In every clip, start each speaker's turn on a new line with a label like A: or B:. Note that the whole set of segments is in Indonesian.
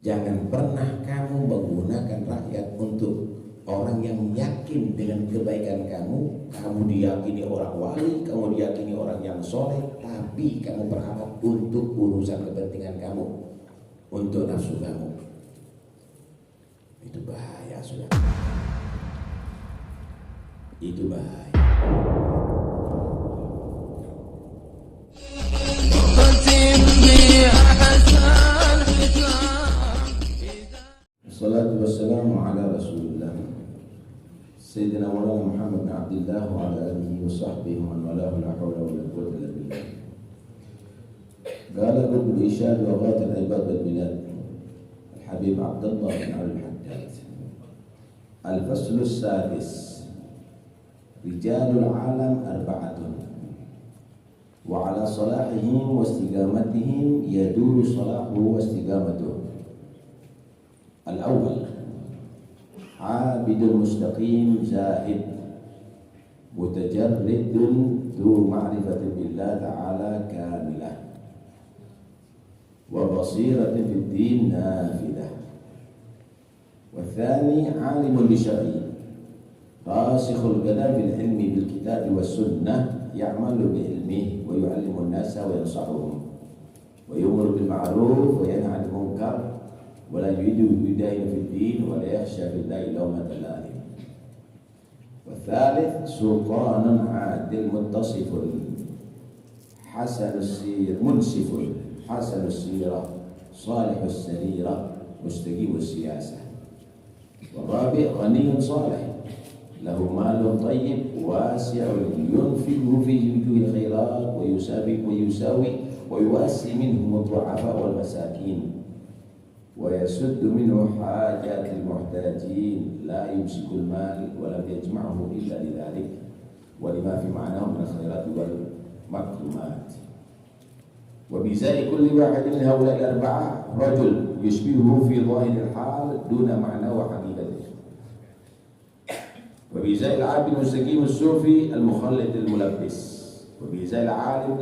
A: Jangan pernah kamu menggunakan rakyat untuk orang yang yakin dengan kebaikan kamu. Kamu diyakini orang wali, kamu diyakini orang yang soleh, tapi kamu berharap untuk urusan kepentingan kamu, untuk nafsu kamu. Itu bahaya, sudah. Itu bahaya. Assalatu wassalamu ala Rasulillah Sayyidina Maulana Muhammad bin Abdullah wa ala alihi wa sahbihi wa man walahu la hawla wa la quwwata illa billah. Qala qutbul irsyad wa ghayatul ibad wal bilad Al-Habib Abdullah bin Al-Haddad. Al-faslu as-sadis. Rijalul alam arba'atun wa ala salahihim wa istiqamatihim yaduru salahu wa istiqamatuh. Al-awwal abidul mustaqim zahid mutajarridun du ma'rifatin billah ta'ala kamilah wa basiratin fid din nafidah. Wa thani alimun bi syar'i rasikhul qalam fil ilmi bil kitab was sunnah ya'malu bi ilmihi wa yu'allimu an-nasa wa yansahuhum wa yu'muru bil ma'ruf wa yanha 'anil munkar ولا يريد بداية في الدين ولا يخشى في الله لومة لائم. والثالث سلطان عادل متصف حسن السير منصف حسن السيرة صالح السريرة مستقيم السياسة. والرابع غني صالح له مال طيب واسع ينفقه في وجوه الخيرات ويساوي ويواسي منهم الضعفاء والمساكين ويسد منه حاجات المحتاجين لا يمسك المال ولم يجمعه إلا لذلك ولما في معناه من الخيرات والمكرمات. وبزاء كل واحد من هؤلاء الأربعة رجل يشبهه في ظاهر الحال دون معنى وحقيقته. وبزاء العابد المستقيم الصوفي المخلد الملبس. وبزاء العالم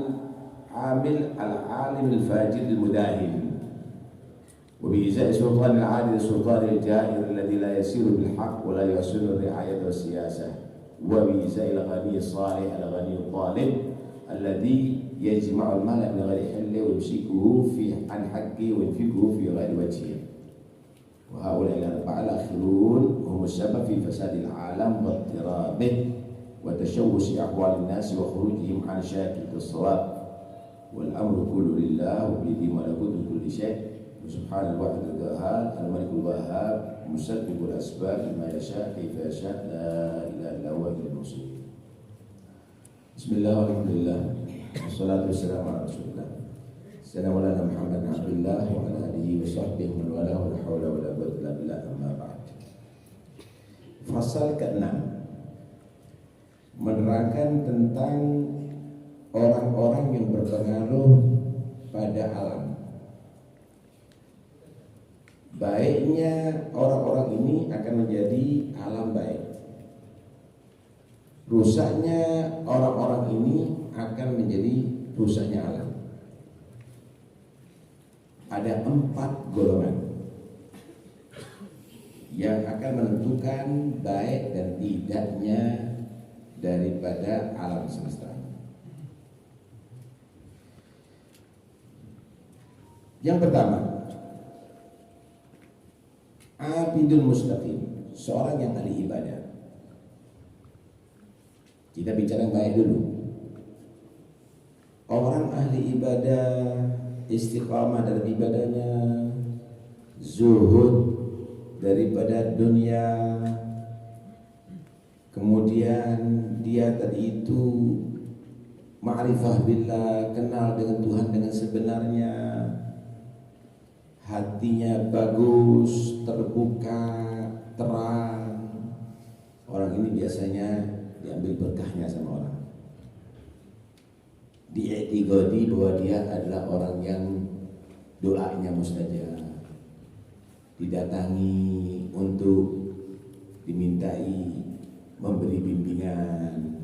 A: العامل العالم الفاجر المداهن. وبإزاء سلطان العادل السلطان الجائر الذي لا يسير بالحق ولا يحسن الرعاية والسياسة. وبإزاء الغني الصالح الغني الظالم الذي يجمع المال من غير حله ويمسكه عن حقه وينفقه في غير وجهه. وهؤلاء الأربعة الآخرون هم السبب في فساد العالم واضطرابه وتشوش أحوال الناس وخروجهم عن شاكلة الصواب. والأمر كله لله وبيده ملكوت كل شيء. سبحان الواحد القهار الملك الوهاب مسبب الأسباب لما يشاء كيف يشاء لا إله إلا هو إليه المصير. بسم الله والحمد لله والصلاة والسلام على رسول الله سيدنا مولانا محمد بن عبد الله وعلى آله وصحبه ومن والاه ولا حول ولا قوة إلا بالله أما بعد. Fasal ke-6 menerangkan tentang orang-orang yang berpengaruh pada alam. Baiknya orang-orang ini akan menjadi alam baik. Rusaknya orang-orang ini akan menjadi rusaknya alam. Ada 4 golongan yang akan menentukan baik dan tidaknya daripada alam semesta. Yang pertama, abidul mustaqim, seorang yang ahli ibadah. Kita bicara yang baik dulu. Orang ahli ibadah, istiqamah dalam ibadahnya, zuhud daripada dunia, kemudian dia tadi itu ma'rifah billah, kenal dengan Tuhan dengan sebenarnya, hatinya bagus, terbuka, terang. Orang ini biasanya diambil berkahnya sama orang. Diiktikadi bahwa dia adalah orang yang doanya mustajab, didatangi untuk dimintai memberi bimbingan.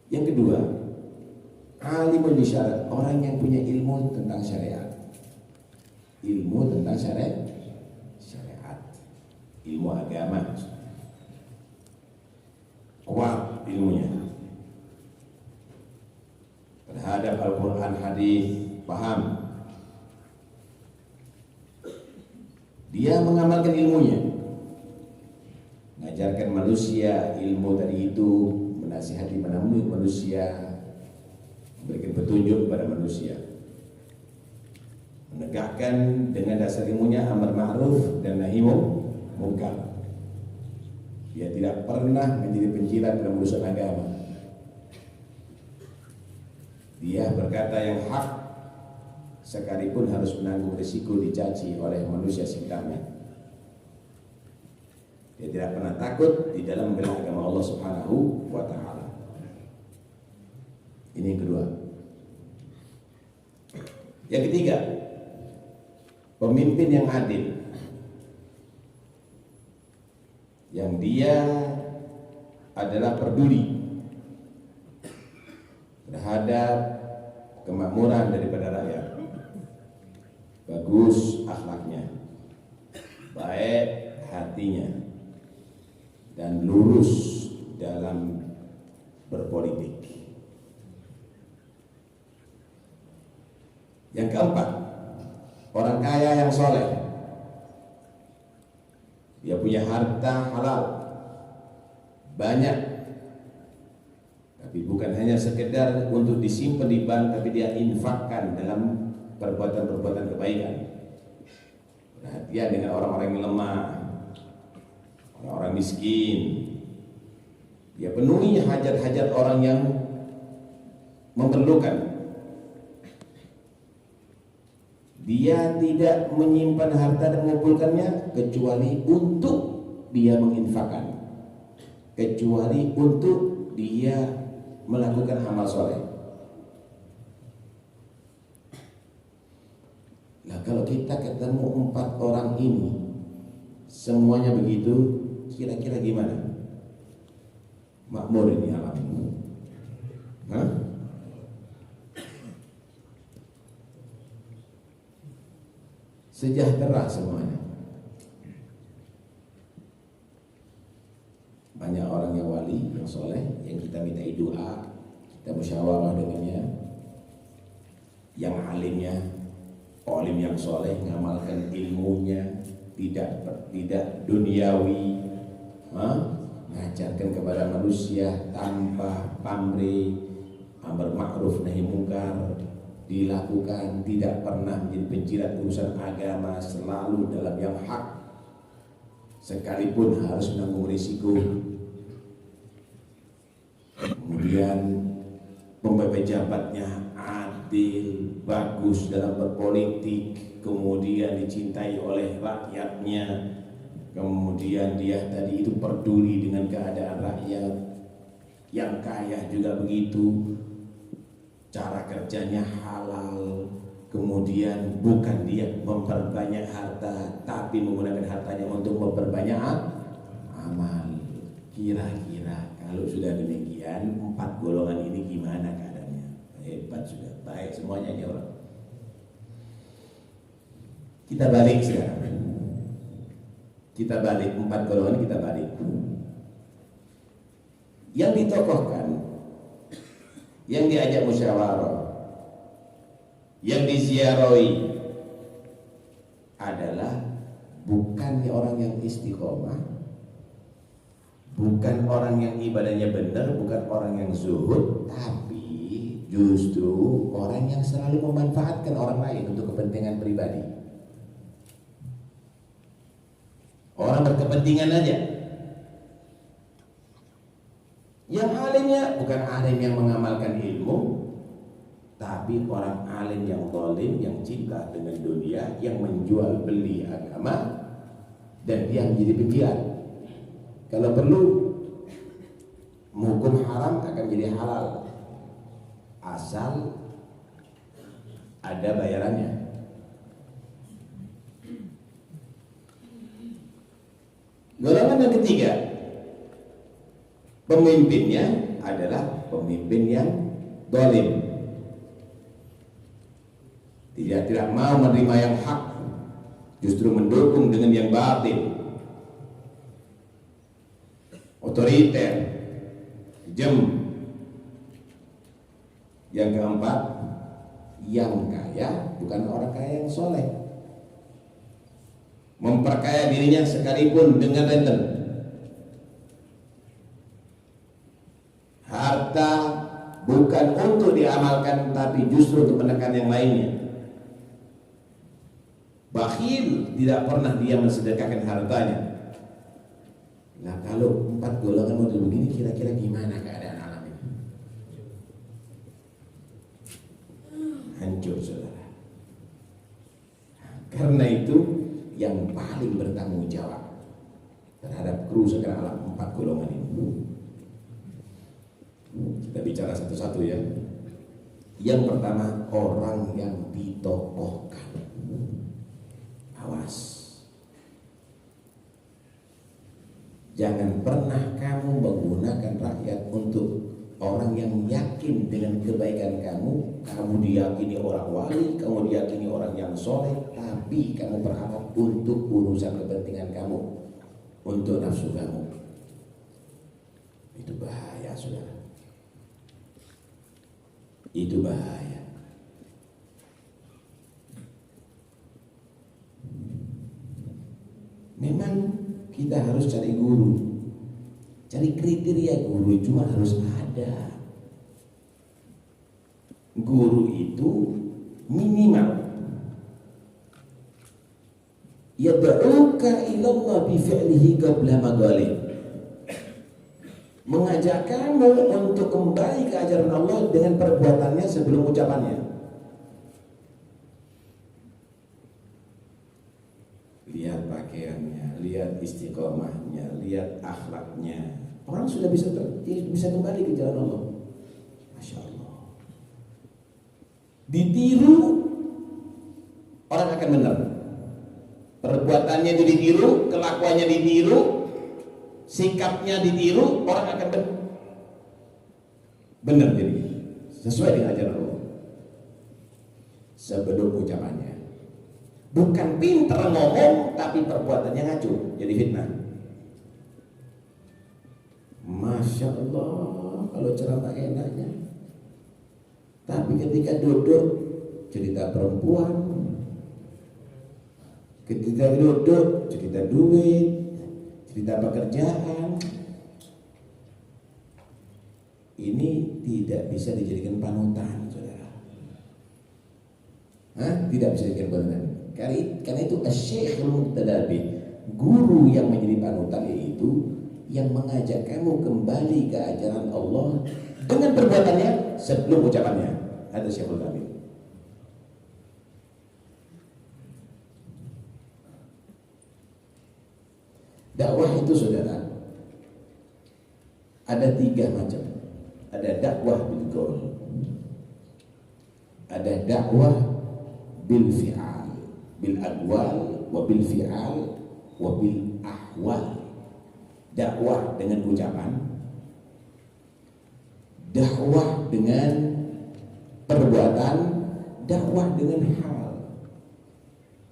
A: Yang kedua, alimun bisyariat, orang yang punya ilmu tentang syariat. Ilmu tentang syariat, ilmu agama, kuat ilmunya terhadap Al-Quran, hadis, paham. Dia mengamalkan ilmunya, mengajarkan manusia ilmu tadi itu, menasihati manusia, memberikan petunjuk kepada manusia, menegakkan dengan dasar ilmunya amar ma'ruf dan nahi munkar. Dia tidak pernah menjadi pencilat dalam urusan agama. Dia berkata yang hak sekalipun harus menanggung risiko dicaci oleh manusia sekitarnya. Dia tidak pernah takut di dalam membela agama Allah Subhanahu wa ta'ala. Ini yang kedua. Yang ketiga, pemimpin yang adil, yang dia adalah peduli terhadap kemakmuran daripada rakyat, bagus akhlaknya, baik hatinya, dan lurus dalam berpolitik. Yang keempat, orang kaya yang soleh. Dia punya harta halal banyak, tapi bukan hanya sekedar untuk disimpan di bank, tapi dia infakkan dalam perbuatan-perbuatan kebaikan. Perhatian dengan orang-orang yang lemah, orang-orang miskin. Dia penuhi hajat-hajat orang yang memerlukan. Dia tidak menyimpan harta dan mengumpulkannya kecuali untuk dia menginfakkan, kecuali untuk dia melakukan amal soleh. Nah, kalau kita ketemu 4 orang ini semuanya begitu, kira-kira gimana? Makmur ini alam. Hah? Sejahtera semuanya. Banyak orang yang wali, yang soleh, yang kita mintai doa, kita musyawarah dengannya. Yang alimnya, alim yang soleh, mengamalkan ilmunya, tidak duniawi, mengajarkan kepada manusia tanpa pamrih, amar ma'ruf nahi munkar dilakukan, tidak pernah menjadi pencilat urusan agama, selalu dalam yang hak, sekalipun harus menanggung risiko. Kemudian pejabatnya adil, bagus dalam berpolitik, kemudian dicintai oleh rakyatnya, kemudian dia tadi itu peduli dengan keadaan rakyat. Yang kaya juga begitu, cara kerjanya halal, kemudian bukan dia memperbanyak harta, tapi menggunakan hartanya untuk memperbanyak amal. Kira-kira kalau sudah demikian, 4 golongan ini gimana keadaannya? Hebat sudah, baik semuanya ini orang. Kita balik sekarang. Kita balik 4 golongan, kita balik. Yang ditokohkan, yang diajak musyawarah, yang diziarahi adalah bukannya orang yang istiqomah, bukan orang yang ibadahnya benar, bukan orang yang zuhud, tapi justru orang yang selalu memanfaatkan orang lain untuk kepentingan pribadi. Orang berkepentingan aja. Yang alimnya bukan alim yang mengamalkan ilmu, tapi orang alim yang zalim, yang cinta dengan dunia, yang menjual beli agama, dan dia menjadi pencilat. Kalau perlu menghukum haram akan jadi halal, asal ada bayarannya. Golongan yang ketiga, pemimpinnya adalah pemimpin yang zalim, tidak mau menerima yang hak, justru mendukung dengan yang batil, otoriter, kejam. Yang keempat, yang kaya bukan orang kaya yang soleh, memperkaya dirinya sekalipun dengan renten. Harta bukan untuk diamalkan, tapi justru untuk menekan yang lainnya. Bakhil tidak pernah dia mensedekahkan hartanya. Nah, kalau 4 golongan model begini, kira-kira gimana keadaan alam ini? Hancur, saudara. Karena itu yang paling bertanggung jawab terhadap kerusakan alam 4 golongan ini. Kita bicara satu-satu ya. Yang pertama, orang yang ditokohkan. Awas, jangan pernah kamu menggunakan rakyat untuk orang yang yakin dengan kebaikan kamu. Kamu diyakini orang wali, kamu diyakini orang yang soleh, tapi kamu berharap untuk urusan kepentingan kamu, untuk nafsu kamu. Itu bahaya, saudara. Itu bahaya. Memang kita harus cari guru, cari kriteria guru, cuma harus ada. Guru itu minimal yad'uka ilallah bi fi'lihi qabla maghalib, mengajak kamu untuk kembali ke ajaran Allah dengan perbuatannya sebelum ucapannya. Lihat pakaiannya, lihat istiqomahnya, lihat akhlaknya. Orang sudah bisa kembali ke jalan Allah. Masya Allah. Ditiru, orang akan benar. Perbuatannya itu ditiru, kelakuannya ditiru, sikapnya ditiru, orang akan benar jadi sesuai dengan ajaran Allah sebelum ucapannya. Bukan pintar ngomong tapi perbuatannya ngaco, jadi fitnah. Masya Allah, kalau ceramah enaknya, tapi ketika duduk cerita perempuan, ketika duduk cerita duit, cerita pekerjaan, ini tidak bisa dijadikan panutan, saudara. Tidak bisa dijadikan panutan. Karena itu asy-syaikhul muqtadabi, guru yang menjadi panutan, yaitu yang mengajak kamu kembali ke ajaran Allah dengan perbuatannya sebelum ucapannya. Ada Syekhul Kamil. Dakwah itu, saudara, ada 3 macam. Ada dakwah bil qaul, ada dakwah bil fi'al, bil aqwal wa bil fi'al wa bil ahwal. Dakwah dengan ucapan, dakwah dengan perbuatan, dakwah dengan hal.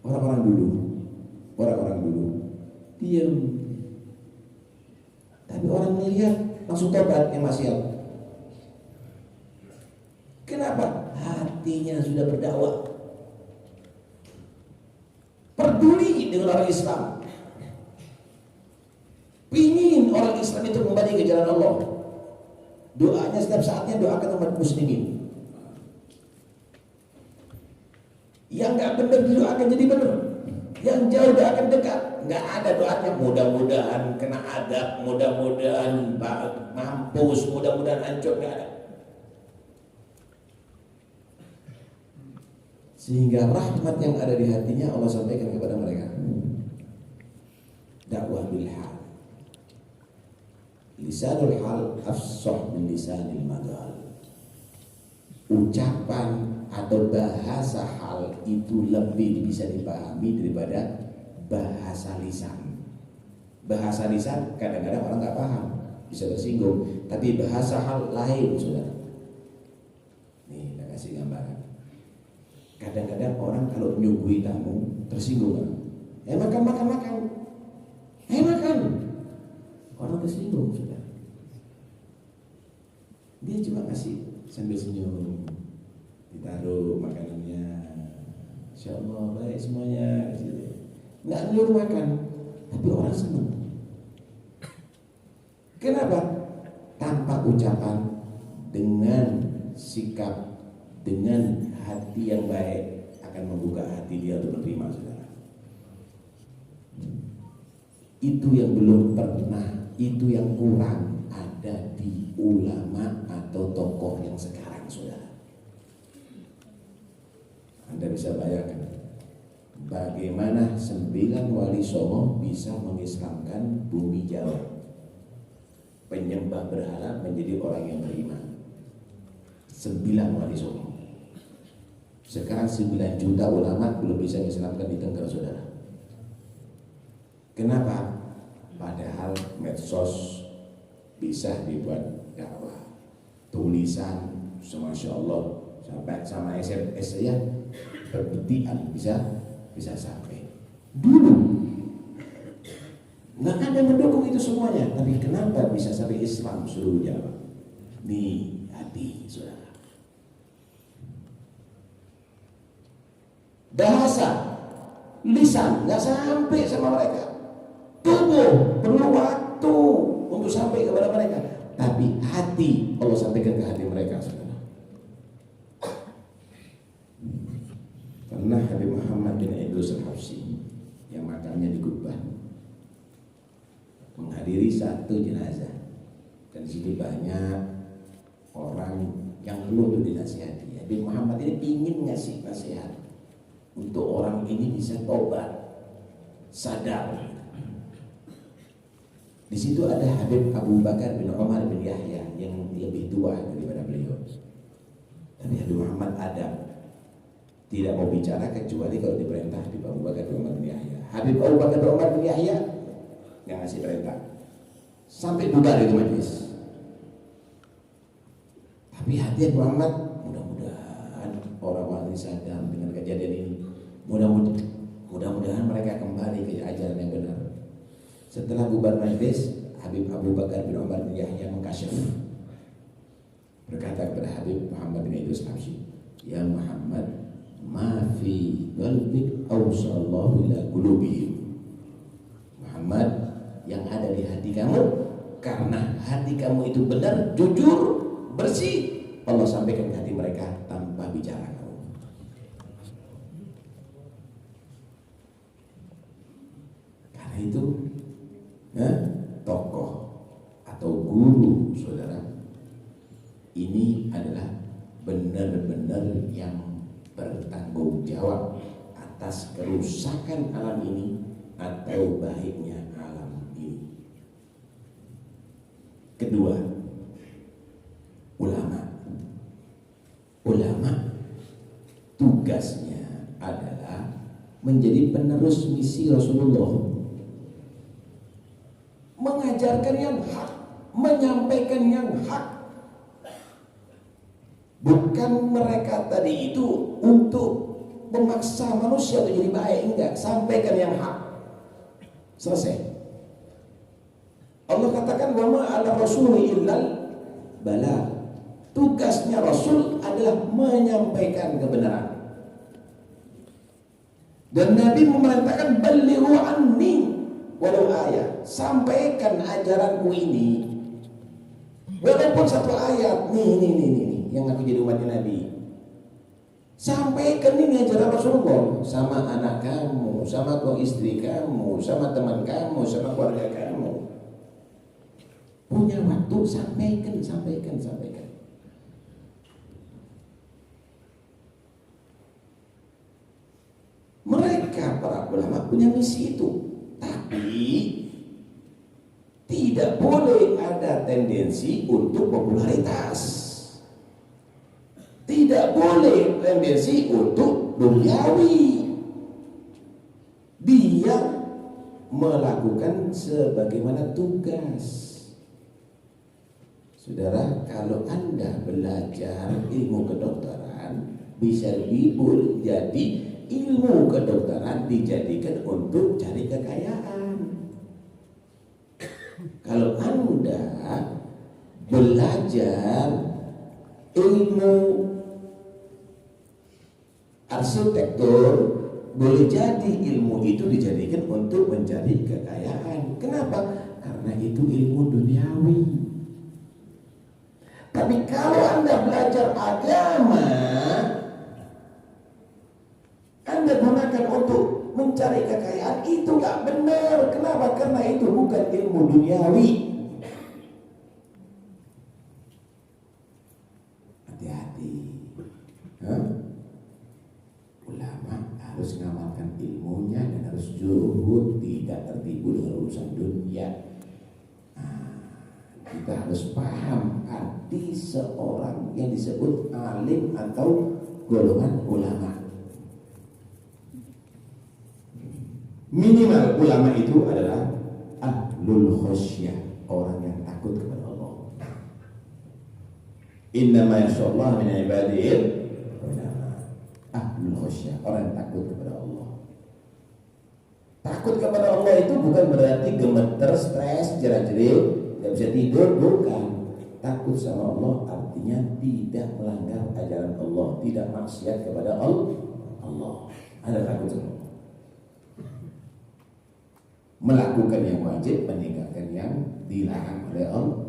A: Orang-orang dulu diam, tapi orang melihat langsung tobat yang maksiat. Kenapa? Hatinya sudah berdakwah, peduli dengan orang Islam, pingin orang Islam itu kembali ke jalan Allah. Doanya setiap saatnya doakan umat muslimin. Yang nggak benar doakan jadi benar, yang jauh doakan dekat. Nggak ada doanya mudah-mudahan kena adab, mudah-mudahan mampus, mudah-mudahan hancur, nggak ada. Sehingga rahmat yang ada di hatinya Allah sampaikan kepada mereka. Dakwah bil hal, lisanul hal afsah min lisanil maqal. Ucapan atau bahasa hal itu lebih bisa dipahami daripada bahasa lisan. Bahasa lisan kadang-kadang orang nggak paham, bisa tersinggung, tapi bahasa hal lain, saudara. Nih, kita kasih gambaran. Kadang-kadang orang kalau nyuguhi tamu tersinggung kan? Makan. Makan. Orang tersinggung sudah. Dia cuma kasih sambil senyum, ditaruh makanannya. Insya Allah baik semuanya. Nggak nyuruh makan, tapi orang senang. Kenapa? Tanpa ucapan, dengan sikap, dengan hati yang baik akan membuka hati dia untuk menerima, saudara. Itu yang belum pernah, itu yang kurang ada di ulama atau tokoh yang sekarang, saudara. Anda bisa bayangkan bagaimana 9 wali songo bisa mengislamkan bumi Jawa. Penyembah berhala menjadi orang yang beriman. 9 wali songo. Sekarang 9 juta ulama belum bisa mengislamkan di Tengger, saudara. Kenapa? Padahal medsos bisa dibuat dakwah, tulisan, masya Allah, sampai sama SMS ya, perbetian bisa sampai. Dulu nggak ada yang mendukung itu semuanya, tapi kenapa bisa sampai Islam seluruh Jawa? Nih hati, saudara. Bahasa, lisan nggak sampai sama mereka. Tubuh perlu waktu untuk sampai kepada mereka, tapi hati Allah sampaikan ke hati mereka, saudara. Pernah Habib Muhammad bin Idrus Al-Habsyi yang makamnya di Kubah menghadiri satu jenazah, dan di sini banyak orang yang perlu untuk dinasihati. Habib Muhammad ini ingin ngasih nasihat untuk orang ini bisa tobat, sadar. Di situ ada Habib Abu Bakar bin Umar bin Yahya yang lebih tua daripada beliau. Tapi Habib Muhammad ada, tidak mau bicara kecuali kalau diperintah Habib Abu Bakar bin Umar bin Yahya. Habib Abu Bakar bin Umar bin Yahya yang ngasih perintah, sampai bubar itu majlis. Tapi hati Habib Muhammad, mudah-mudahan orang-orang ini sadar dengan kejadian ini. Mudah-mudahan mereka kembali ke ajaran yang benar. Setelah bubar majlis, Habib Abu Bakar bin Umar bin Yahya mengkasyaf, berkata kepada Habib Muhammad bin Idrus Al-Habsyi, ya Muhammad, ma fi qalbik awsallahu ila qulubihim. Muhammad, yang ada di hati kamu, karena hati kamu itu benar, jujur, bersih, Allah sampaikan ke hati mereka tanpa bicara kamu. Karena itu tokoh atau guru, saudara, ini adalah benar-benar yang bertanggung jawab atas kerusakan alam ini atau baiknya alam ini. Kedua, ulama tugasnya adalah menjadi penerus misi Rasulullah, mengajarkan yang hak, menyampaikan yang hak. Bukan mereka tadi itu untuk memaksa manusia untuk jadi baik, enggak. Sampaikan yang hak, selesai. Allah katakan wa ma 'ala rasuli illal bala. Tugasnya Rasul adalah menyampaikan kebenaran. Dan Nabi memerintahkan balighu anni walau ayat, sampaikan ajaranku ini walaupun satu ayat. Nih yang aku jadi umatnya Nabi. Sampaikan ini ajaran Rasulullah sama anak kamu, sama istri kamu, sama teman kamu, sama keluarga kamu. Punya waktu, sampaikan. Mereka para ulama punya misi itu, tapi tidak boleh ada tendensi untuk popularitas. Tidak boleh tendensi untuk duniawi. Dia melakukan sebagaimana tugas. Saudara, kalau Anda belajar ilmu kedokteran, bisa bibul. Jadi ilmu kedokteran dijadikan untuk cari kekayaan. Kalau Anda belajar ilmu arsitektur, boleh jadi ilmu itu dijadikan untuk mencari kekayaan. Kenapa? Karena itu ilmu duniawi. Tapi kalau Anda belajar agama, Anda gunakan untuk mencari kekayaan, itu gak benar. Kenapa? Karena itu bukan ilmu duniawi. Hati-hati. Ulama harus mengamalkan ilmunya dan harus zuhud, tidak tertipu dengan urusan dunia. Kita harus paham arti seorang yang disebut alim atau golongan ulama. Minimal ulama itu adalah ahlul khasyah, orang yang takut kepada Allah. Innama yakhshallaha min ibadihil ulama. Ahlul khasyah, orang yang takut kepada Allah. Takut kepada Allah itu bukan berarti gemeter, stres, jerat-jerit, tidak bisa tidur, bukan. Takut sama Allah artinya tidak melanggar ajaran Allah, tidak maksiat kepada Allah. Ada takut sama Allah. Melakukan yang wajib, meninggalkan yang dilarang oleh Allah.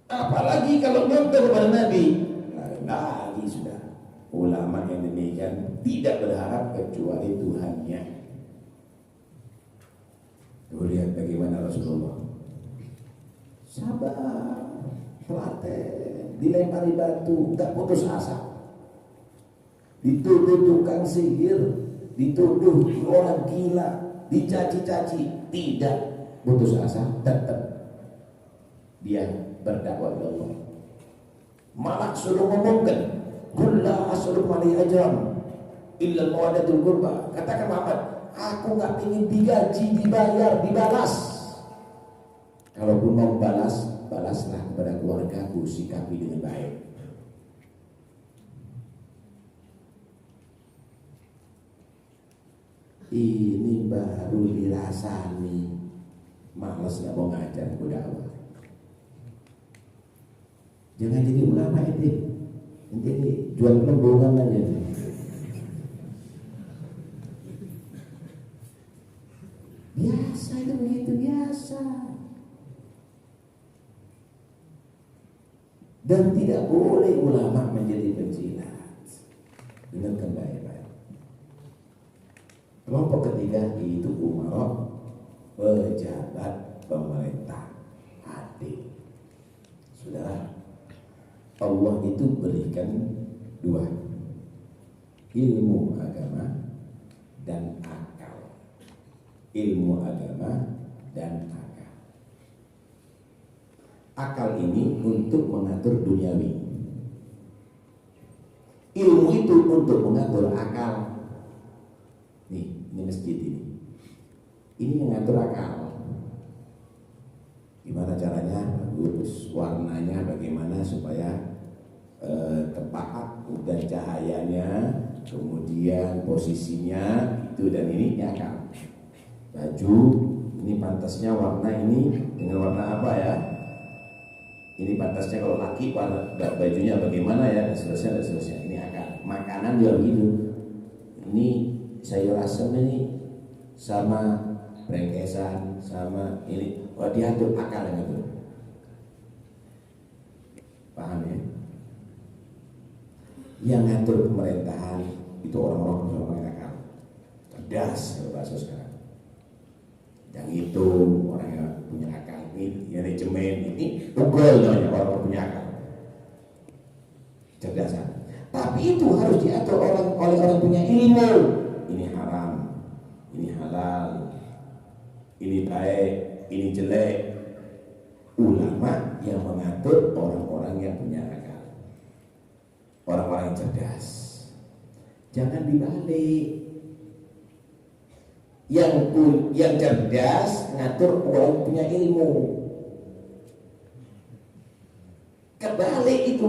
A: Apalagi kalau nyontoh kepada Nabi, lagi sudah. Ulama yang demikian tidak berharap kecuali Tuhannya. Tuh lihat bagaimana Rasulullah sabar, telaten, dilempari batu, tak putus asa, dituduh tukang sihir, dituduh orang gila, dicaci-caci, tidak putus asa, tetap dia berdakwah kepada Allah. Malah suruh ngomongkan, "Qul la as'alukum alaihi ajran illa mawaddatul qurba." Katakan Muhammad, aku nggak ingin digaji, dibayar, dibalas. Kalaupun mau balas, balaslah kepada keluargaku, sikapi dengan baik. Ini baru dirasani, malas nggak mau ngajar dakwah. Jangan jadi ulama ini jual lembongan aja. Biasa itu begitu biasa. Dan tidak boleh ulama menjadi penjilat. Dengarkan baik-baik. Kelompok ketiga itu umarok, pejabat pemerintah, adik. Saudara, Allah itu berikan dua, ilmu agama dan akal. Ilmu agama dan akal. Akal ini untuk mengatur duniawi. Ilmu itu untuk mengatur akal. Nih, ini masjid ini. Ini mengatur akal. Gimana caranya? Bagus, warnanya bagaimana supaya tepat dan cahayanya, kemudian posisinya itu dan ini akal. Baju ini pantasnya warna ini dengan warna apa ya? Ini pantasnya kalau laki bajunya bagaimana ya, dan seterusnya. Ini akal. Makanan juga begitu. Ini sayur asam ini sama brengkesan sama ini, diatur akal yang itu. Paham ya? Yang ngatur pemerintahan itu orang-orang akal, cerdas kalau bahasa sekarang. Yang itu orang yang punya akal, ini manajemen ini tugol namanya orang punya akal, cerdasan. Tapi itu harus diatur oleh orang punya ilmu. Ini haram, ini halal, ini baik, ini jelek. Ulama yang mengatur orang-orang yang punya akal, orang-orang yang cerdas. Jangan dibalik. Yang cerdas ngatur orang punya ilmu. Kebalik itu.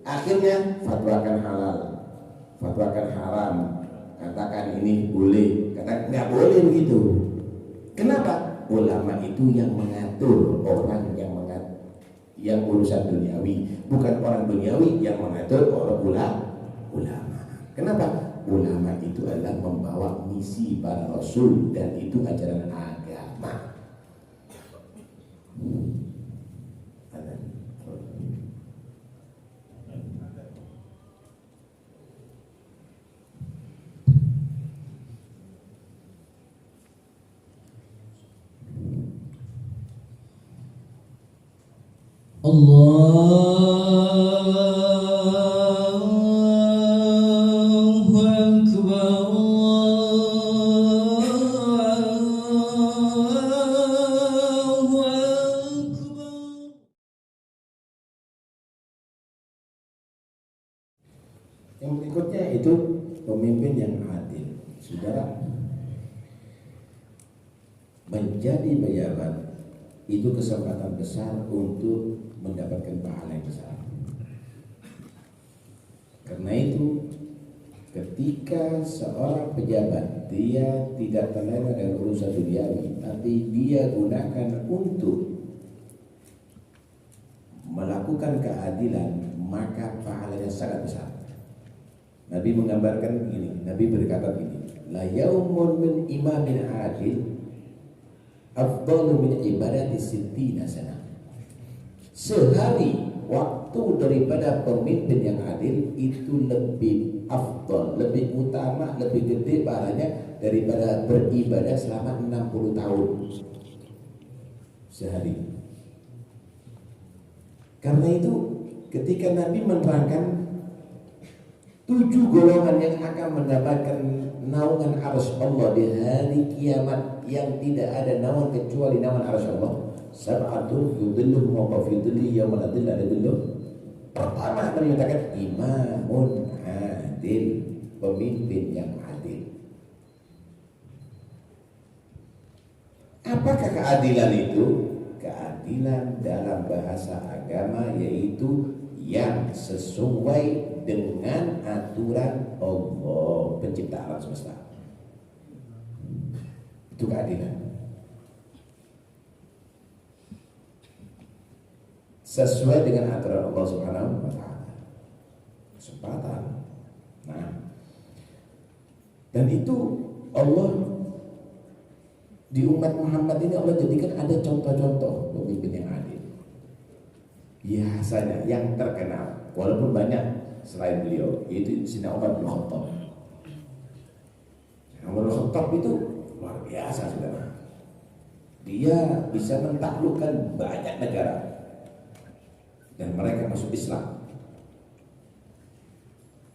A: Akhirnya fatwakan halal, fatwakan haram, katakan ini boleh, katakan nggak boleh begitu. Kenapa? Ulama itu yang mengatur orang yang urusan duniawi, bukan orang duniawi yang mengatur orang ulama. Kenapa? Ulama itu adalah membawa misi para rasul dan itu ajaran agama.
B: Allahu Akbar, Allahu Akbar.
A: Yang berikutnya itu pemimpin yang adil. Saudara, menjadi pejabat itu kesempatan besar untuk mendapatkan pahala yang besar. Karena itu, ketika seorang pejabat dia tidak terlena dengan urusan duniawi, tapi dia gunakan untuk melakukan keadilan, maka pahalanya sangat besar. Nabi menggambarkan ini, Nabi berkata begini, la yaumun min imamin adil afdalu min ibadati sittina sana. Sehari waktu daripada pemimpin yang adil itu lebih afdal, lebih utama, lebih gede pahalanya daripada beribadah selama 60 tahun sehari. Karena itu ketika Nabi menerangkan 7 golongan yang akan mendapatkan naungan arsy Allah di hari kiamat yang tidak ada naungan kecuali naungan arsy Allah. Sab'atun yudhilluhum Allahu fi dhillihi yauma la dhilla illa dhilluh. Pertama menyatakan imamun adil, pemimpin yang adil. Apakah keadilan itu? Keadilan dalam bahasa agama yaitu yang sesuai dengan aturan Allah pencipta alam semesta. Itu keadilan. Sesuai dengan aturan Allah Subhanahu wa taala. Kesempatan. Nah, dan itu Allah di umat Muhammad ini Allah jadikan ada contoh-contoh pemimpin yang adil. Biasanya yang terkenal, walaupun banyak selain beliau, yaitu Sayyidina Umar bin Khattab. Umar bin Khattab itu luar biasa, saudara. Dia bisa menaklukkan banyak negara dan mereka masuk Islam.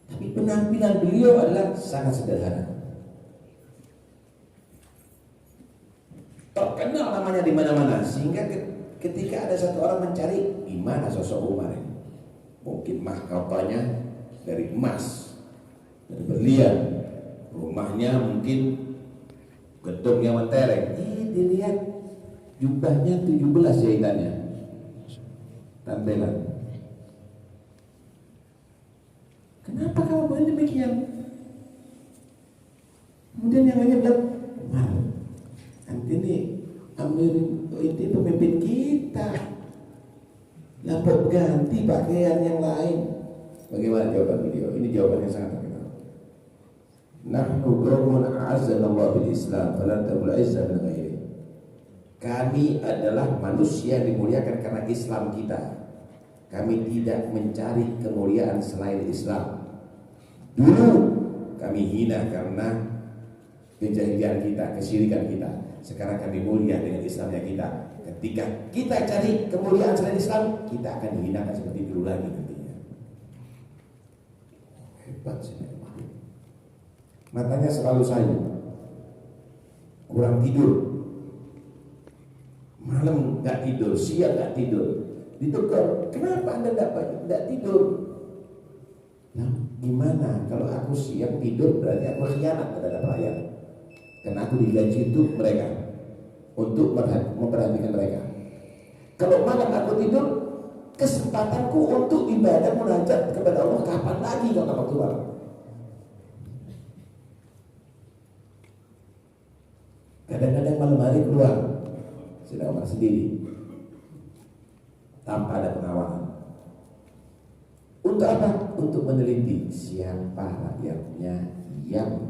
A: Tapi penampilan beliau adalah sangat sederhana. Terkenal namanya di mana-mana sehingga ketika ada satu orang mencari di mana sosok Umar ini, mungkin mahkotanya dari emas, dari berlian, rumahnya mungkin gedung yang mentereng. Dilihat jubahnya 17 jahitannya, tampilan. Kenapa kamu boleh demikian? Kemudian yang lainnya bilang, Umar, nanti nih Amir ini pemimpin kita, lampau ganti pakaian yang lain. Bagaimana jawaban beliau? Ini jawaban yang sangat terkenal. Nahnu qaumun a'azzanallahu bil Islam, fala tabul izzah min ghairi. Kami adalah manusia yang dimuliakan karena Islam kita. Kami tidak mencari kemuliaan selain Islam. Dulu kami hina karena kejahilian kita, kesyirikan kita. Sekarang kami mulia dengan Islamnya kita. Ketika kita cari kemuliaan selain Islam, kita akan dihinakan seperti dulu lagi nantinya. Hebat sih. Matanya selalu sayu, kurang tidur, malam nggak tidur, siang nggak tidur. Ditegur, kenapa Anda tidak tidur? Nah, gimana kalau aku siang tidur berarti aku khianat terhadap rakyat. Karena aku digaji untuk mereka, untuk memperhatikan mereka. Kalau malam aku tidur, Kesempatanku untuk ibadah munajat kepada Allah kapan lagi kalau nggak waktu malam? Kadang-kadang malam hari keluar sedang Umar sendiri tanpa ada pengawalan. Untuk apa? Untuk meneliti siapa rakyatnya yang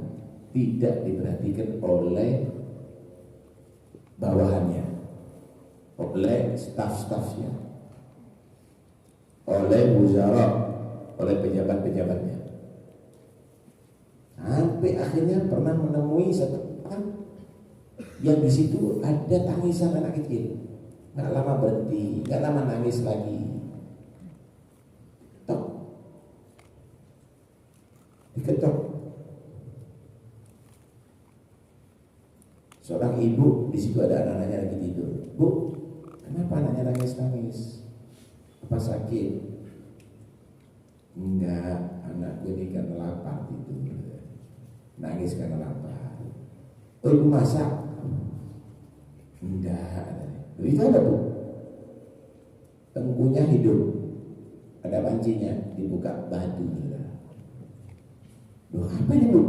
A: tidak diperhatikan oleh bawahannya, oleh staf-stafnya, oleh wuzara, oleh pejabat-pejabatnya. Sampai akhirnya pernah menemui satu orang yang di situ ada tangisan anak kecil. Nggak lama berhenti, nggak lama nangis lagi. Tok, diketok. Seorang ibu di situ ada anak-anaknya lagi tidur. Bu, kenapa anaknya nangis-nangis? Apa sakit? Enggak, anak gue ini kan lapar tidur. Nangis karena lapar. Oh, ibu masak? Enggak. Itu apa, Bu? Tengkunya hidup, ada pancinya, dibuka batu. Loh, apa ini, Bu?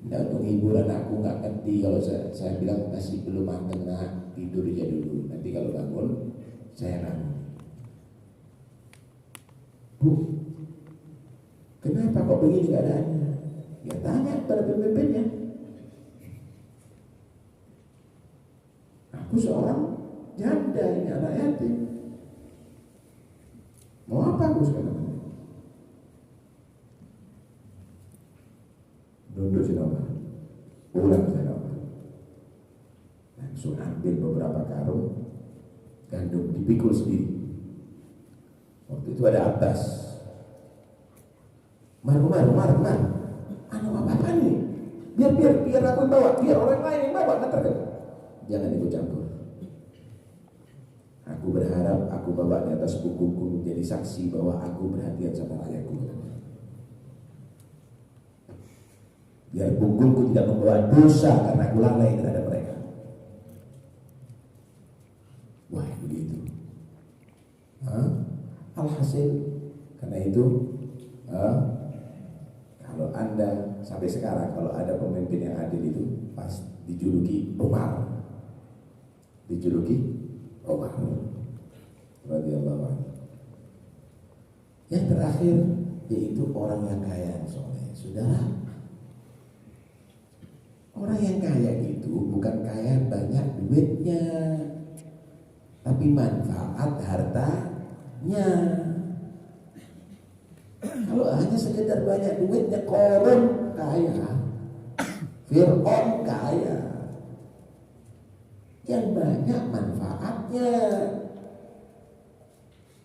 A: Nah, untuk hiburan aku nggak ngerti. Kalau saya bilang masih belum mateng, nah tidur aja dulu. Nanti kalau bangun saya ramu. Bu, kenapa kok begini keadaannya? Ya tanya pada pemimpinnya. Aku seorang janda, ini anak yatim. Mau apa aku sekarang? Duduk si Nomor, pulang saya Nomor. Langsung ambil beberapa karung gandum, dipikul sendiri. Waktu itu ada Abbas. Mar, anu apa nih? Biar aku yang bawa, biar orang lain yang bawa, katakan. Jangan ikut campur. Aku berharap aku bawa di atas punggungku menjadi saksi bahwa aku perhatian sama rakyatku. Biar punggungku tidak membawa dosa karena aku lalai terhadap mereka. Wah, begitu. Alhasil karena itu kalau Anda sampai sekarang kalau ada pemimpin yang adil itu pas dijuluki Umar. Dijuluki Umar radhiyallahu anhu. Yang terakhir yaitu orang yang kaya soleh. Saudara, orang yang kaya itu bukan kaya banyak duitnya, tapi manfaat hartanya. Kalau hanya sekedar banyak duitnya, Korun kaya, Fir'aun kaya, yang banyak manfaatnya.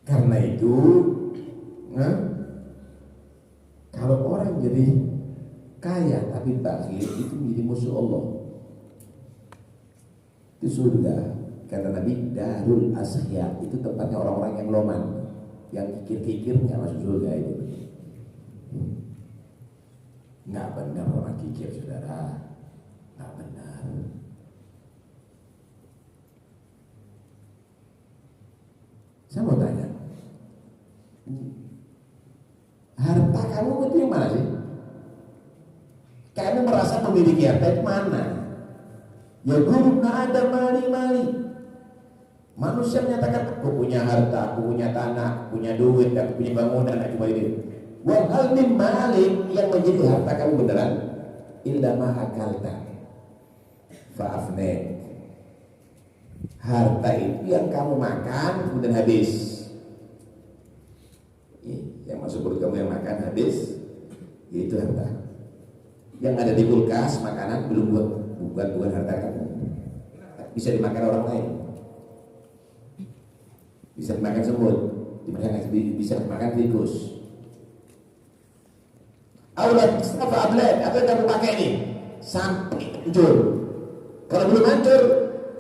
A: Karena itu, kalau orang jadi kaya tapi bakhil itu menjadi musuh Allah. Itu surga. Kata Nabi, Darul Ashiya itu tempatnya orang-orang yang loman, yang kikir-kikir nggak masuk surga itu. Nggak benar orang kikir, saudara. Nggak benar. Saya mau tanya, harta kamu itu yang mana sih? Kamu merasa memiliki harta itu mana? Ya guru nggak ada mali. Manusia menyatakan, aku punya harta, aku punya tanah, aku punya duit, aku punya bangunan, aku cuma ini. Wahal min malik, yang menjadi harta kamu beneran illa ma akalta fa'afne. Harta itu yang kamu makan kemudian habis. Yang masuk perut kamu yang makan habis, itu harta. Yang ada di kulkas makanan belum bukan harta kamu. Bisa dimakan orang lain, bisa dimakan semut, bisa dimakan tikus. Aulat apa ablet, apa yang kamu pakai ini sampai hancur. Kalau belum hancur,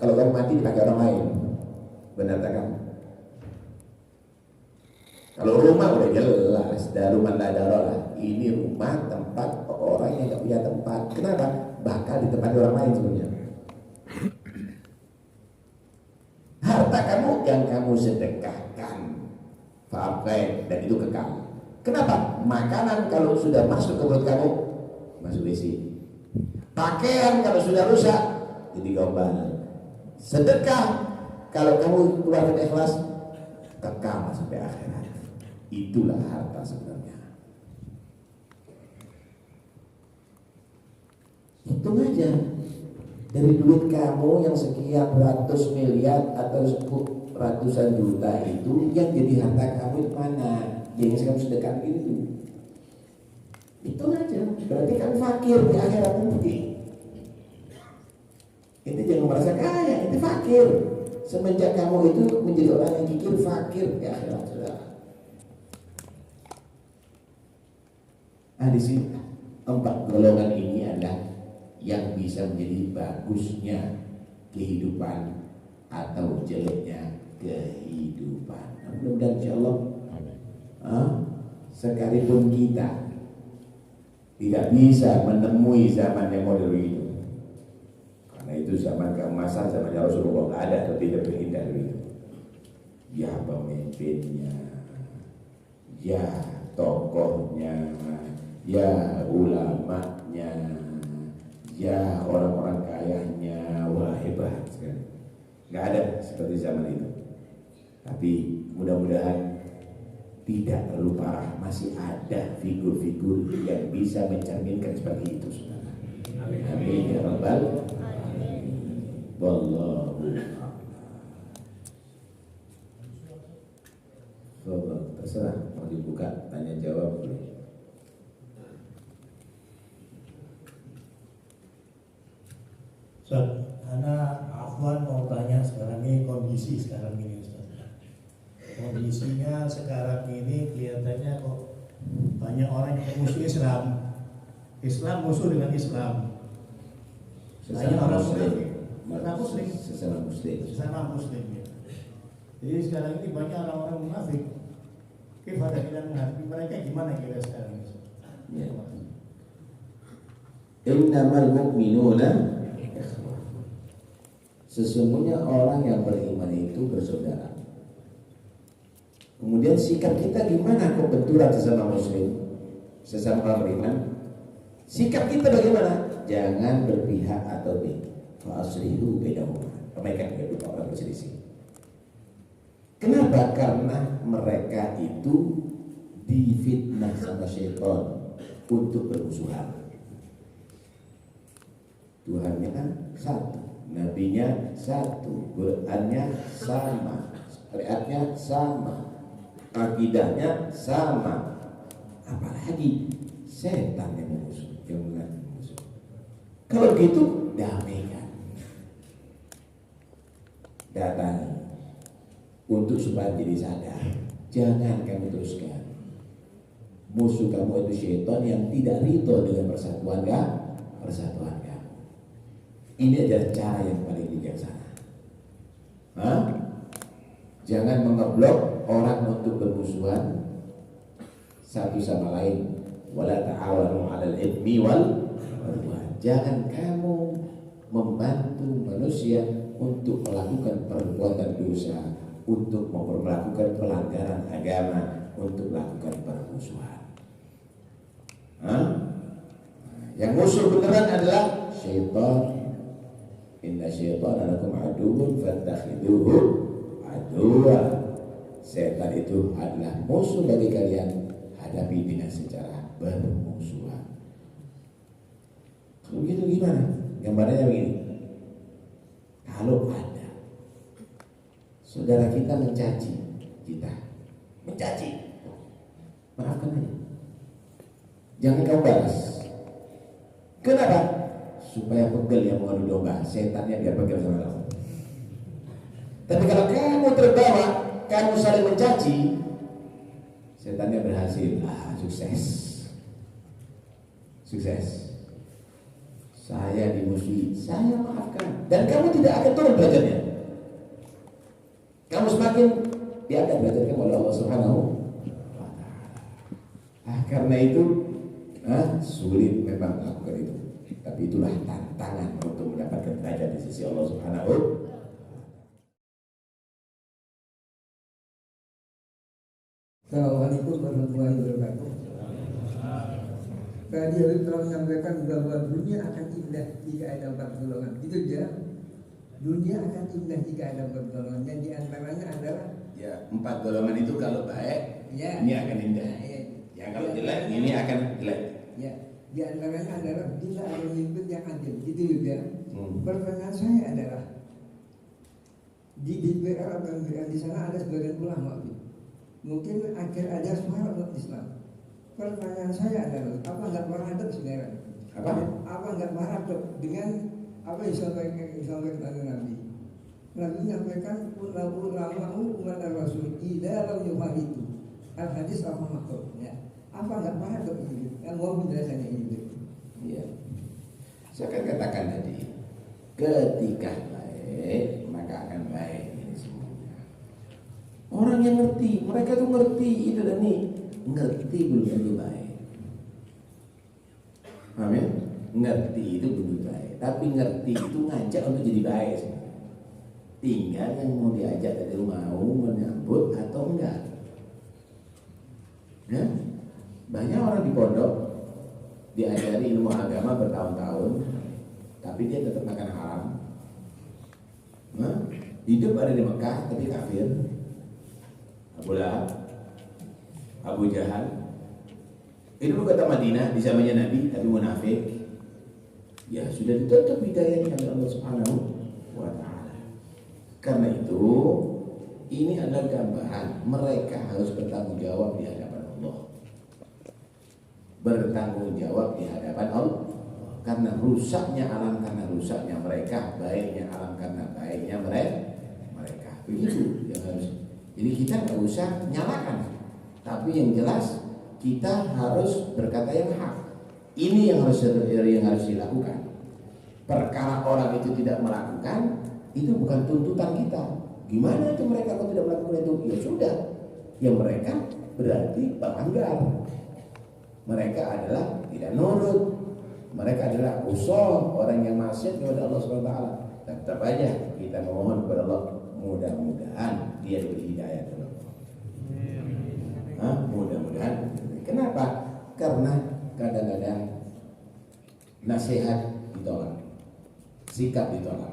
A: kalau kamu mati dipakai orang lain. Benar tak kamu? Kalau rumah udah jelas, daruman la darolah. Ini rumah tempat orang yang nggak punya tempat. Kenapa? Bakal di tempat orang lain sebenarnya. Harta kamu yang kamu sedekahkan, Fa'abqai, dan itu kekal. Kenapa? Makanan kalau sudah masuk ke mulut kamu, masuk isi. Pakaian kalau sudah rusak, jadi gombal. Sedekah kalau kamu keluarkan ikhlas, kekal sampai akhirat. Itulah harta sebenarnya. Hitung aja, dari duit kamu yang sekian ratus miliar atau ratusan juta itu, yang jadi harta kamu itu mana? Yang kamu sedekah itu. Itu aja. Berarti kamu fakir di akhirat nanti. Itu jangan merasa kaya, itu fakir. Semenjak kamu itu menjadi orang yang kikir, fakir di akhirat sudah. Nah di sini 4 golongan ini adalah yang bisa menjadi bagusnya kehidupan atau jeleknya kehidupan. Mudah-mudahan insyaallah sekalipun kita tidak bisa menemui zaman yang modern itu, karena itu zaman keemasan, zaman Rasulullah nggak ada atau tidak berhindar itu. Ya pemimpinnya, ya tokohnya, ya ulamanya, ya orang-orang kayanya, wah hebat sekali. Nggak ada seperti zaman itu. Tapi mudah-mudahan tidak terlalu parah, masih ada figur-figur yang bisa mencerminkan seperti itu, saudara. Amin ya rabbal alamin. Wallahu a'lam. Terserah mau dibuka tanya jawab boleh.
C: Ustaz, Ana Afwan mau tanya sekarang ini kondisi sekarang ini Ustaz. Kondisinya sekarang ini kelihatannya kok banyak orang yang musuh Islam. Islam musuh dengan Islam. Banyak orang muslim, sesama muslim ya. Jadi sekarang ini banyak orang-orang munafik. Kita bilang munafik, mereka gimana kira sekarang ini?
A: Ya. Innamal mu'minuna, sesungguhnya orang yang beriman itu bersaudara. Kemudian sikap kita gimana kok benturan sesama muslim, sesama orang beriman? Sikap kita bagaimana? Jangan berpihak atau fa'aslihu bainahuma. Perbaikan kedua orang berselisih. Kenapa? Karena mereka itu difitnah sama syaitan untuk bermusuhan. Tuhannya kan satu, nabinya satu, Qurannya sama, syariatnya sama, akidahnya sama, apalagi setan yang musuh, yang musuh. Kalau gitu damaikan, datangi untuk supaya jadi sadar. Jangan kamu teruskan. Musuh kamu itu syaitan yang tidak ridho dengan persatuan kamu. Ini adalah cara yang paling bijaksana. Jangan mengeblok orang untuk bermusuhan satu sama lain. Wala ta'awanu 'alal itsmi wal 'udwan. Jangan kamu membantu manusia untuk melakukan perbuatan dosa, untuk melakukan pelanggaran agama, untuk melakukan permusuhan. Yang musuh beneran adalah syaitan. Inna syaitana lakum aduwwun fattakhiduhu aduwwa. Setan itu adalah musuh bagi kalian, hadapi dengan secara bermusuhan. Kalau gitu gimana? Gambarnya begini. Kalau ada saudara kita mencaci kita, maafkan aja. Jangan kau balas. Kenapa? Supaya pegel yang mengadu domba, setannya biar pegel sama kamu. Tapi kalau kamu terbawa, kamu saling mencaci, setannya berhasil. Sukses. Saya dimusuhi, saya maafkan, dan kamu tidak akan turun derajatnya. Kamu semakin diangkat derajatnya oleh Allah Subhanahu wa Ta'ala. Karena itu sulit memang melakukan itu. Tapi itulah tantangan untuk mendapatkan derajat di sisi Allah Subhanahu wa Ta'ala.
D: Assalamualaikum warahmatullahi wabarakatuh. Tadi Habib telah menyampaikan bahwa dunia akan indah jika ada 4 golongan. Gitu ya. Dunia akan indah jika ada 4 golongan. Dan di antaranya adalah
A: Ya, 4 golongan itu kalau baik,
D: ya,
A: ini akan indah.
D: ya,
A: Yang kalau jelek, ini akan jelek.
D: ya. Di antaranya adalah bila ada pemimpin yang adil. Gitu juga.
A: Hmm.
D: Pertanyaan saya adalah di DPR atau di sana ada sebagian ulama. Mungkin akhir ada suara umat Islam. Pertanyaan saya adalah apa nggak marah sebenarnya? Apa nggak marah dengan apa yang disampaikan Nabi? Nabi menyampaikan ulama umat Rasul dalam nyuhar itu al hadis apa makhluk ya. Apa nggak marah ini? Yang mau penjelasannya ini.
A: Iya. Saya akan katakan tadi, ketika baik maka akan baik ini semuanya. Orang yang ngerti, mereka tuh ngerti itu dan ini, ngerti belum tentu baik. Paham ya? Ngerti itu belum baik, tapi ngerti itu ngajak untuk jadi baik. Tinggal yang mau diajak tadi mau menyambut atau enggak. Ya? Banyak orang di pondok diajari ilmu agama bertahun-tahun, tapi dia tetap makan haram. Nah, hidup ada di Mekah tapi kafir. Abu Lahab, Abu Jahal. Hidup kota Madinah di zamannya Nabi tapi munafik. Ya sudah ditutup hidayahnya oleh Allah Subhanahu wa Ta'ala. Karena itu ini adalah gambaran mereka harus bertanggung jawab di hadapan Allah. Bertanggung jawab di hadapan Allah. Karena rusaknya alam karena rusaknya mereka, baiknya alam karena baiknya mereka. Begitu yang harus. Jadi kita nggak usah nyalakan, tapi yang jelas kita harus berkata yang hak. Ini yang harus dilakukan. Perkara orang itu tidak melakukan, itu bukan tuntutan kita. Gimana itu mereka kalau tidak melakukan itu? Ya sudah, ya mereka berarti pelanggar. Mereka adalah tidak nurut. Mereka adalah usul orang yang maksiat kepada Allah SWT. Tetap aja kita memohon kepada Allah, mudah-mudahan dia diberi hidayah kepada Allah. Mudah-mudahan. Kenapa? Karena kadang-kadang nasihat ditolak, sikap ditolak,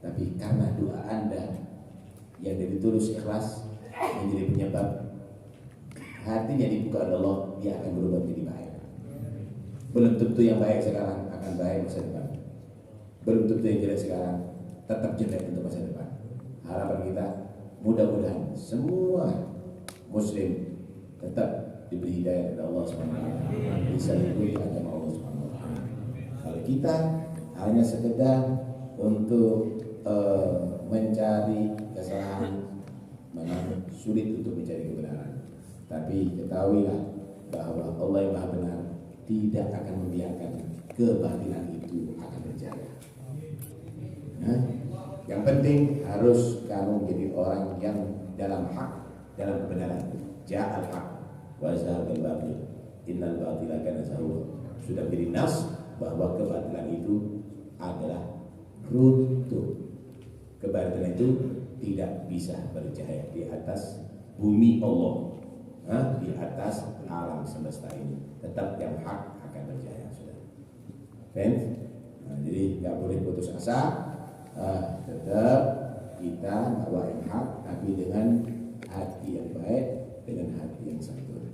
A: tapi karena doa Anda yang dari tulus ikhlas menjadi penyebab hatinya dibuka oleh Allah, dia akan berubah menjadi baik. Belum tentu yang baik sekarang akan baik masa depan. Belum tentu yang jelek sekarang tetap jelek untuk masa depan. Harapan kita mudah-mudahan semua Muslim tetap diberi hidayah oleh Allah SWT, bisa mengikuti agama Allah SWT. Kalau kita hanya sekedar untuk mencari kesalahan, memang sulit untuk mencari kebenaran. Tapi ketahuilah bahwa Allah yang Maha Benar tidak akan membiarkan kebatilan itu akan berjaya. Nah, yang penting harus kamu menjadi orang yang dalam hak, dalam kebenaran. Ja'al haq wa zahaqal batil innal batila kana zahuqa. Sudah menjadi nas bahwa kebatilan itu adalah runtuh. Kebatilan itu tidak bisa berjaya di atas bumi Allah, di atas alam semesta ini. Tetap yang hak akan berjaya. Sudah. Jadi nggak boleh putus asa. Tetap kita bawa yang hak, tapi dengan hati yang baik, dengan hati yang santun.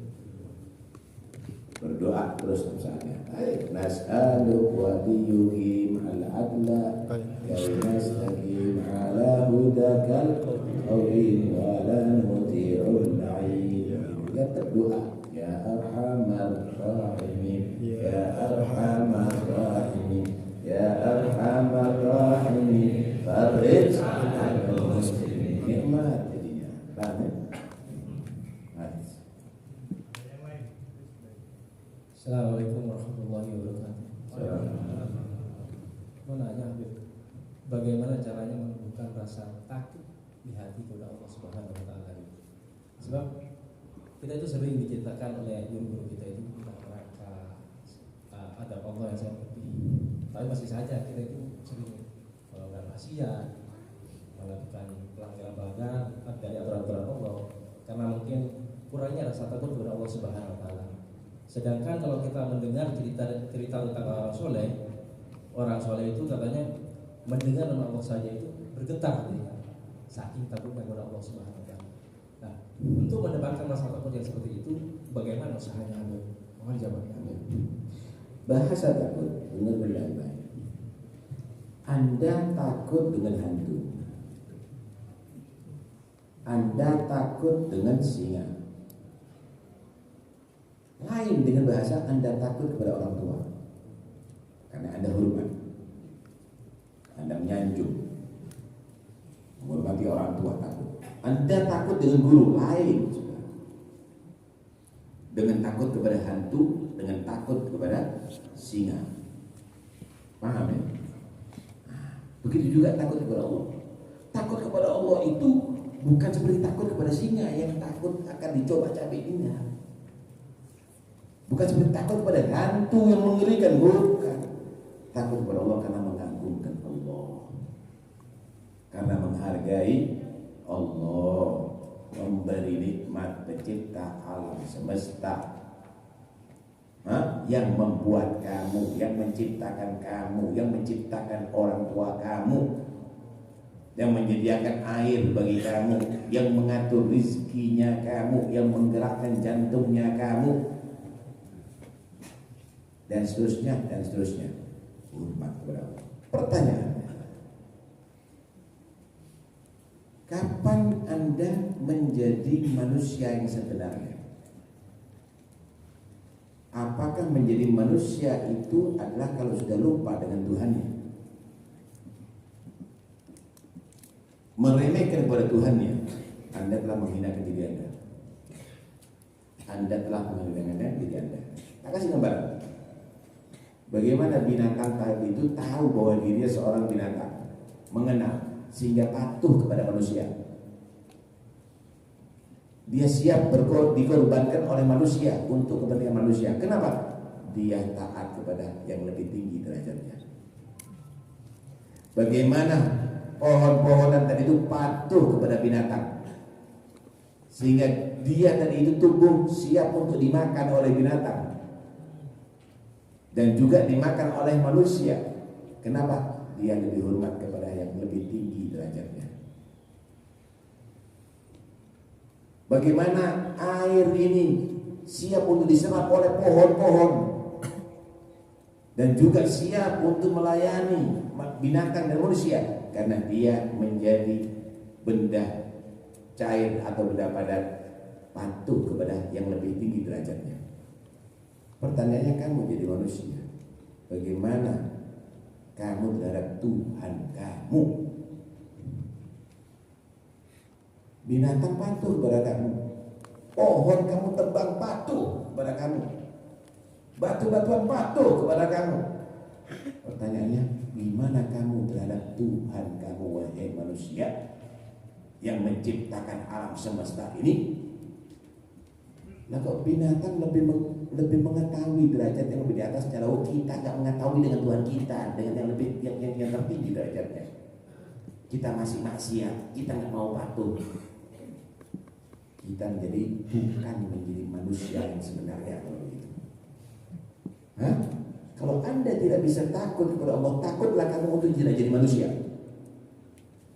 A: Berdoa terus saatnya. Nas'aluka wa yuhim al-adla kay nastaqim ala hudakal qawin wa la nuti'ul la'in. Kita berdoa, ya arhamar rahimin, ya arhamar rahimin, ya arhamar rahimin, farij 'alal muslimin. Nikmat jadinya. Amin.
E: Assalamualaikum warahmatullahi wabarakatuh. Mau nanya, Habib, bagaimana caranya menumbuhkan rasa takut di hati kepada Allah Subhanahu wa Ta'ala? Sebab kita itu sering diceritakan oleh guru-guru kita itu tentang neraka, adab Allah yang sangat pedih. Tapi masih saja kita itu sering melakukan maksiat, melakukan pelanggaran dari aturan-aturan Allah, karena mungkin kurangnya rasa takut kepada Allah Subhanahu wa taala. Sedangkan kalau kita mendengar cerita tentang orang soleh itu katanya mendengar nama Allah saja itu bergetar dia, saking takutnya kepada Allah Subhanahu wa taala. Nah, untuk mendapatkan rasa takut yang seperti itu, bagaimana usahanya Anda? Mohon jawabnya Anda.
A: Bahasa takut, dengar baik-baik. Anda takut dengan hantu, Anda takut dengan singa. Lain dengan bahasa Anda takut kepada orang tua, karena Anda hormat, Anda menyanjung, menghormati orang tua takut. Anda takut dengan guru, lain. Dengan takut kepada hantu, dengan takut kepada singa. Paham ya? Nah, begitu juga takut kepada Allah. Takut kepada Allah itu bukan seperti takut kepada singa yang takut akan dicoba cabainya. Bukan seperti takut kepada hantu yang mengerikan, bukan. Takut kepada Allah karena mengagungkan Allah, karena menghargai Allah, memberi nikmat pencipta alam semesta, yang membuat kamu, yang menciptakan kamu, yang menciptakan orang tua kamu, yang menyediakan air bagi kamu, yang mengatur rizkinya kamu, yang menggerakkan jantungnya kamu, dan seterusnya dan seterusnya. Hormat kepada Allah. Pertanyaannya, kapan Anda menjadi manusia yang sebenarnya? Apakah menjadi manusia itu adalah kalau sudah lupa dengan Tuhannya, meremehkan kepada Tuhannya? Anda telah menghinakan diri Anda. Anda telah menghinakan diri Anda. Tak kasih gambaran. Bagaimana binatang tadi itu tahu bahwa dirinya seorang binatang, mengenal, sehingga patuh kepada manusia. Dia siap dikorbankan oleh manusia untuk kepentingan manusia. Kenapa? Dia taat kepada yang lebih tinggi derajatnya. Bagaimana pohon-pohonan tadi itu patuh kepada binatang, sehingga dia tadi itu tumbuh siap untuk dimakan oleh binatang dan juga dimakan oleh manusia. Kenapa? Dia lebih hormat kepada yang lebih tinggi derajatnya. Bagaimana air ini siap untuk diserap oleh pohon-pohon dan juga siap untuk melayani binatang dan manusia, karena dia menjadi benda cair atau benda padat, patuh kepada yang lebih tinggi derajatnya. Pertanyaannya, kamu jadi manusia, bagaimana kamu terhadap Tuhan kamu? Binatang patuh kepada kamu, pohon kamu tebang patuh kepada kamu, batu-batuan patuh kepada kamu. Pertanyaannya, gimana kamu terhadap Tuhan kamu, wahai manusia yang menciptakan alam semesta ini? Nah, kok binatang lebih mengetahui derajat yang lebih di atas, secara kita nggak mengetahui dengan Tuhan kita, dengan yang lebih yang tertinggi derajatnya. Kita masih maksiat, kita nggak mau patuh. Kita bukan menjadi manusia yang sebenarnya kalau begitu. Kalau Anda tidak bisa takut kepada Allah, takutlah kamu untuk tidak jadi manusia.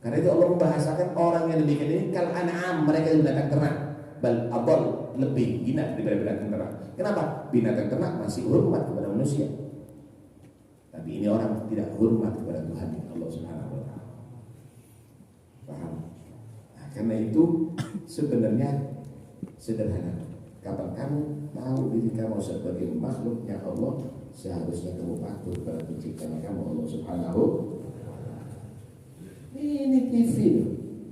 A: Karena itu Allah membahasakan orang yang demikian ini kal an'am, mereka yang binatang ternak, bal adall, lebih hina daripada binatang ternak. Kenapa? Binatang ternak masih hormat kepada manusia, tapi ini orang tidak hormat kepada Tuhan Allah Subhanahu wa taala. Paham? Nah, karena itu sebenarnya sederhana. Kapan kamu tahu diri kamu sebagai makhluknya Allah, seharusnya kamu patuh pada penciptanya kamu, Allah Subhanahu. Ini TV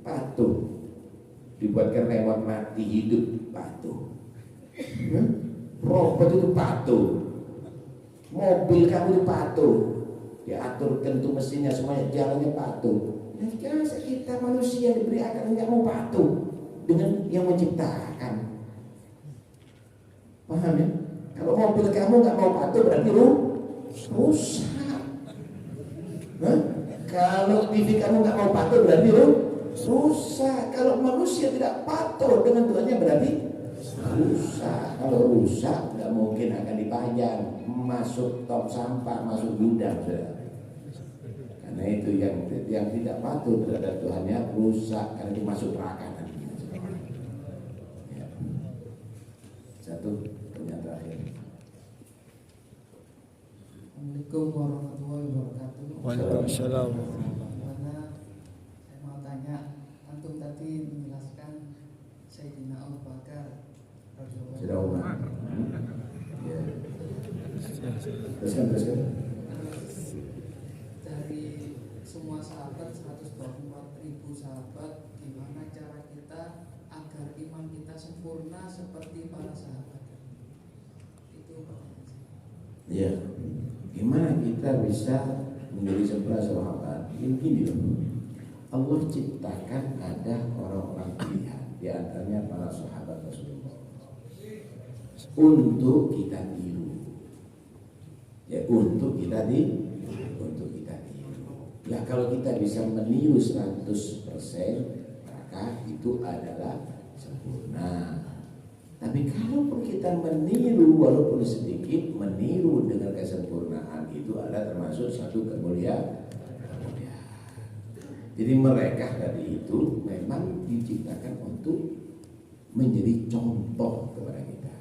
A: patuh, dibuatkan remote mati hidup patuh, robot itu patuh, mobil kamu itu patuh, diaturkan tuh mesinnya semuanya jalannya patuh. Dan jasa kita manusia diberi akal nggak mau patuh dengan yang menciptakan. Paham ya? Kalau mobil kamu nggak mau patuh berarti rusak. Kalau TV kamu nggak mau patuh berarti rusak. Kalau manusia tidak patuh dengan Tuhannya berarti rusak. Kalau rusak nggak mungkin akan dipajang, masuk tong sampah, masuk gudang sudah. Karena itu yang tidak patuh terhadap Tuhannya rusak, karena itu masuk neraka nanti. Ya. Satu pertanyaan terakhir.
F: Assalamualaikum warahmatullahi wabarakatuh.
G: Waalaikumsalam.
F: Karena saya mau tanya, antum tadi menjelaskan Sayyidina Abu Bakar radhiyallahu
A: Sudah
F: anhu.
A: umat. Ya. Teruskan.
F: Dari semua sahabat 124.000 sahabat, gimana cara kita agar iman kita sempurna seperti para sahabat? Itu pertanyaan saya.
A: Ya. Gimana kita bisa menjadi sempurna sahabat? Gini loh. Allah ciptakan ada orang-orang pilihan, di antaranya para sahabat Rasulullah, untuk kita tiru. Ya, untuk kita tiru. Nah, kalau kita bisa meniru 100%, maka itu adalah sempurna. Tapi kalaupun kita meniru walaupun sedikit, meniru dengan kesempurnaan itu adalah termasuk satu kemuliaan. Jadi mereka tadi itu memang diciptakan untuk menjadi contoh kepada kita.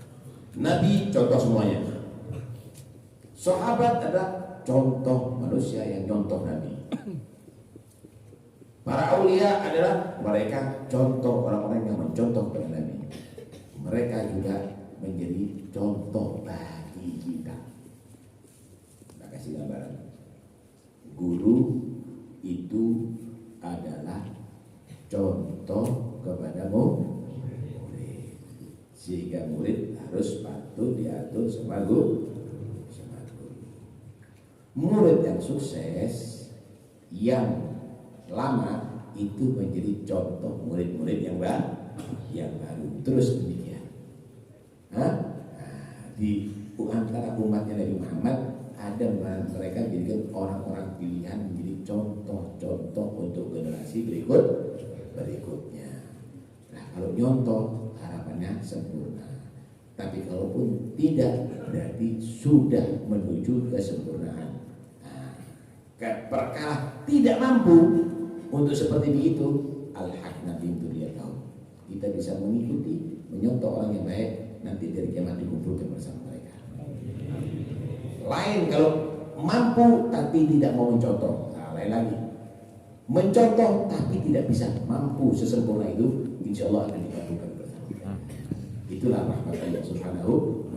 A: Nabi contoh semuanya. Sahabat adalah contoh manusia yang contoh Nabi. Para aulia adalah mereka contoh orang-orang yang mencontoh kepada Nabi. Mereka juga menjadi contoh bagi kita. Kita kasih gambaran. Guru itu adalah contoh kepada murid. Sehingga murid harus patuh diatur sama guru. Murid yang sukses, yang lama itu menjadi contoh murid-murid yang baru. Terus demikian. Di antara umatnya Nabi Muhammad ada mereka jadikan orang-orang pilihan menjadi contoh-contoh untuk generasi berikutnya. Nah, kalau nyontoh harapannya sempurna. Tapi kalaupun tidak, berarti sudah menuju kesempurnaan. Perkara tidak mampu untuk seperti itu, al-haqna bintu dia tahu. Kita bisa mengikuti, menyontoh orang yang baik, nanti dari kiamat dikumpulkan bersama mereka. Lain kalau mampu tapi tidak mau mencontoh, lain lagi. Mencontoh tapi tidak bisa mampu sesempurna itu, insya Allah akan dikumpulkan bersama. Itulah rahmat Allah Subhanahu